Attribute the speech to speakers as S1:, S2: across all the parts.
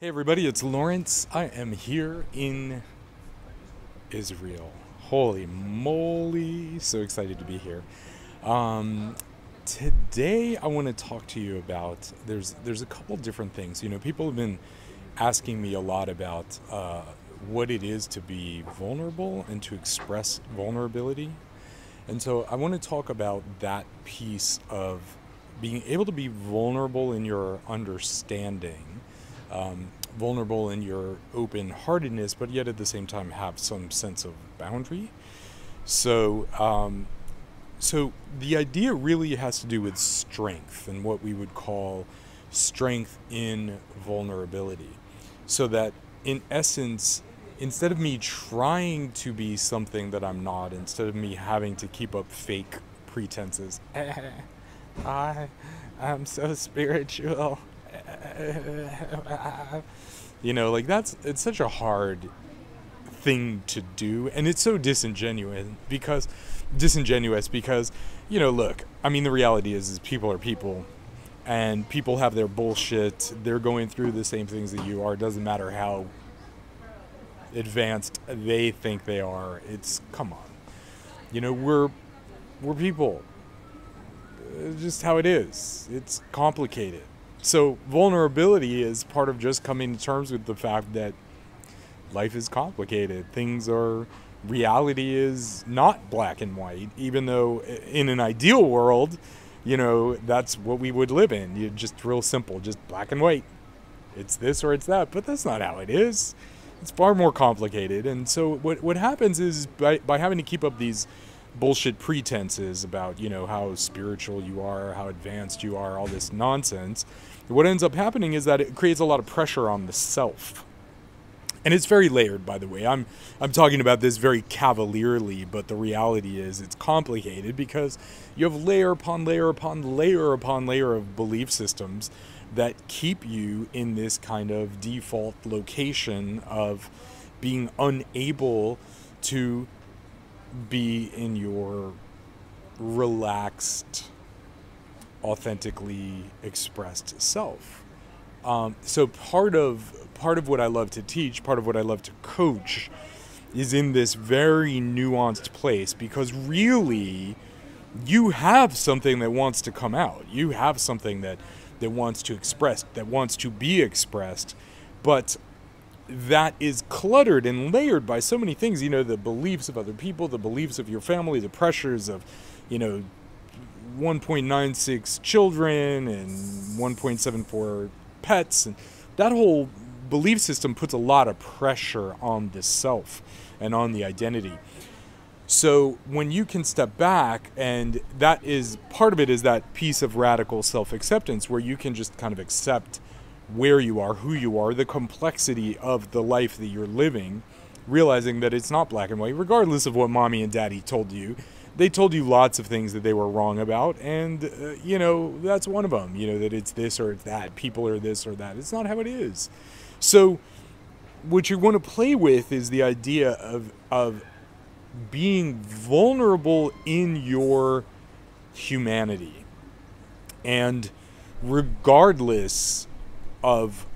S1: Hey everybody, it's Lawrence. I am here in Israel. Holy moly, so excited to be here. Um, Today I want to talk to you about there's a couple different things. People have been asking me a lot about what it is to be vulnerable and to express vulnerability. And so I want to talk about that piece of being able to be vulnerable in your understanding, vulnerable in your open heartedness, but yet at the same time have some sense of boundary. So, so the idea really has to do with strength and what we would call strength in vulnerability. So that in essence, instead of me trying to be something that I'm not, instead of me having to keep up fake pretenses, I am so spiritual. Like it's such a hard thing to do, and it's so disingenuous because look, I mean, the reality is people are people, and people have their bullshit. They're going through the same things that you are. It doesn't matter how advanced they think they are. It's, come on, we're people. Just how it is. It's complicated. So vulnerability is part of just coming to terms with the fact that life is complicated. Reality is not black and white, even though in an ideal world, that's what we would live in. You just real simple, just black and white. It's this or it's that, but that's not how it is. It's far more complicated. And so what happens is by having to keep up these bullshit pretenses about, how spiritual you are, how advanced you are, all this nonsense, what ends up happening is that it creates a lot of pressure on the self. And it's very layered, by the way. I'm talking about this very cavalierly, but the reality is it's complicated because you have layer upon layer upon layer upon layer of belief systems that keep you in this kind of default location of being unable to be in your relaxed, authentically expressed self. So part of what I love to teach, part of what I love to coach, is in this very nuanced place, because really, you have something that wants to come out. You have something that wants to express, that wants to be expressed, but that is cluttered and layered by so many things. The beliefs of other people, the beliefs of your family, the pressures of, 1.96 children and 1.74 pets, and that whole belief system puts a lot of pressure on the self and on the identity. So when you can step back, and that is part of it, is that piece of radical self-acceptance where you can just kind of accept where you are, who you are, the complexity of the life that you're living, realizing that it's not black and white, regardless of what mommy and daddy told you. They told you lots of things that they were wrong about, and, that's one of them, that it's this or it's that, people are this or that. It's not how it is. So what you want to play with is the idea of being vulnerable in your humanity. And regardless of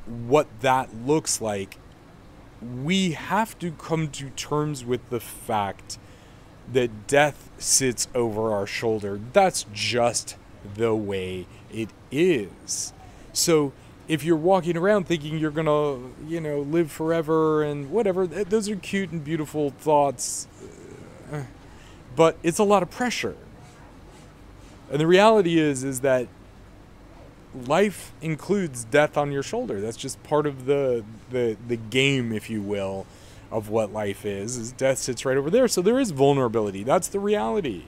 S1: what that looks like, we have to come to terms with the fact that death sits over our shoulder. That's just the way it is. So if you're walking around thinking you're gonna, live forever and whatever, those are cute and beautiful thoughts, but it's a lot of pressure. And the reality is that life includes death on your shoulder. That's just part of the game, if you will, of what life is death sits right over there. So there is vulnerability. That's the reality.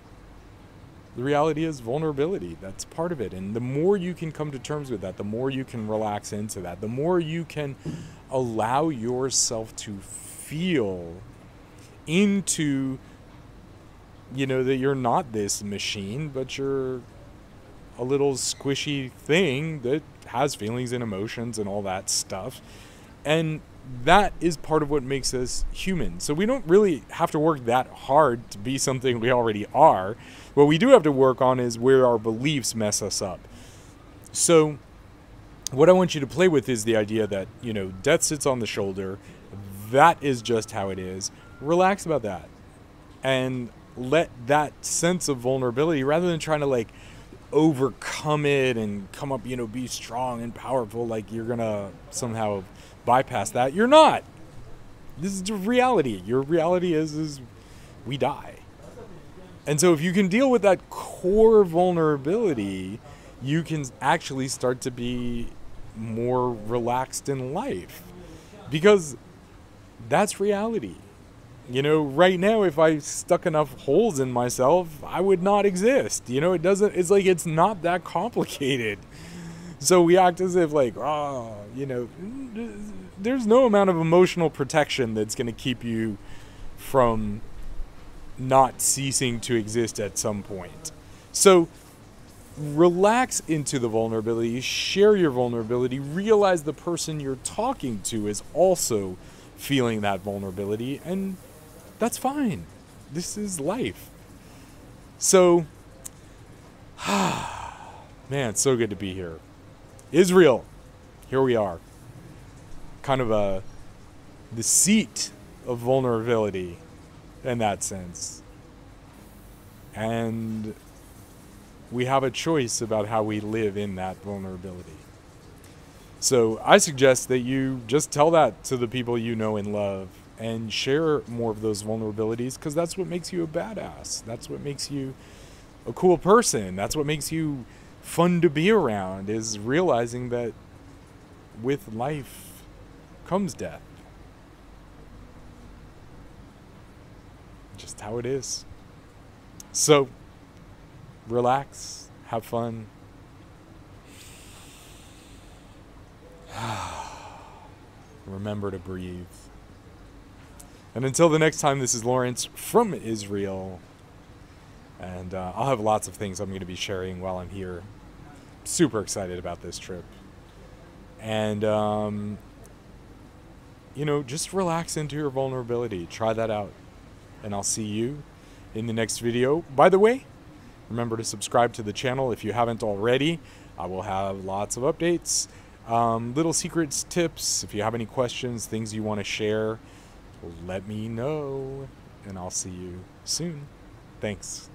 S1: The reality is vulnerability. That's part of it. And the more you can come to terms with that, the more you can relax into that, the more you can allow yourself to feel into, that you're not this machine, but you're a little squishy thing that has feelings and emotions and all that stuff. And that is part of what makes us human. So we don't really have to work that hard to be something we already are. What we do have to work on is where our beliefs mess us up. So what I want you to play with is the idea that, you know, death sits on the shoulder. That is just how it is. Relax about that. And let that sense of vulnerability, rather than trying to like overcome it and come up, you know, be strong and powerful, like you're gonna somehow bypass that. You're not. This is reality. Your reality is we die. And so if you can deal with that core vulnerability, you can actually start to be more relaxed in life, because that's reality. You know, right now, if I stuck enough holes in myself, I would not exist. You know, it's like, it's not that complicated. So we act as if like, oh, you know, there's no amount of emotional protection that's going to keep you from not ceasing to exist at some point. So relax into the vulnerability, share your vulnerability, realize the person you're talking to is also feeling that vulnerability, and that's fine. This is life. So, man, it's so good to be here. Israel, here we are. Kind of the seat of vulnerability in that sense. And we have a choice about how we live in that vulnerability. So I suggest that you just tell that to the people you know and love, and share more of those vulnerabilities, because that's what makes you a badass. That's what makes you a cool person. That's what makes you fun to be around, is realizing that with life comes death. Just how it is. So relax, have fun. Remember to breathe. And until the next time, this is Lawrence from Israel. And I'll have lots of things I'm going to be sharing while I'm here. Super excited about this trip. And, you know, just relax into your vulnerability. Try that out. And I'll see you in the next video. By the way, remember to subscribe to the channel if you haven't already. I will have lots of updates, little secrets, tips. If you have any questions, things you want to share, let me know, and I'll see you soon. Thanks.